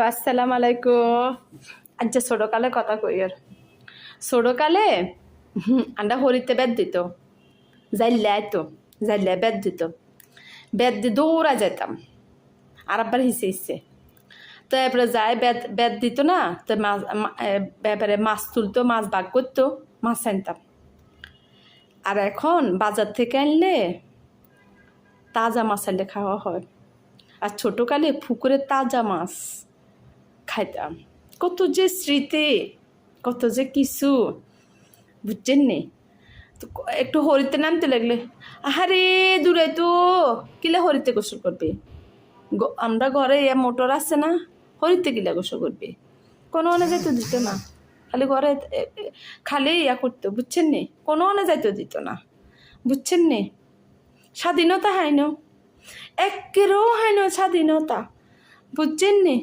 আসসালামু আলাইকুম। আচ্ছা ছোটকালে কথা কই আর ছোটকালে আন্ডা হরিতে বেদ দিত যাইলে আইতো যাইলে বেদ দিত বেদ দিয়ে দৌড়া যেতাম আর আব্বার হিসে হিসে তো এরপরে যায় বেদ বেদ দিত না তো মাছ এবারে মাছ তুলতো মাছ ভাগ করতো মাছ আনতাম আর এখন বাজার থেকে আনলে তাজা মাছ আনলে খাওয়া হয় আর ছোটকালে পুকুরের তাজা মাছ খাইতাম কত যে স্মৃতি কত যে কিছু বুঝছেন নি তো একটু হরিতে নামতে লাগলে আহারে দূরে তো কিলে হরিতে গোসল করবে আমরা ঘরে মোটর আছে না হরিতে কিলে গোসল করবে কোনো অনে যাইতে দিত না খালি ঘরে খালি ইয়া করতো বুঝছেন নি কোনো অনে যাইতে দিত না বুঝছেন নি স্বাধীনতা হাইনো একেরও হাইনো স্বাধীনতা বুঝছেন নি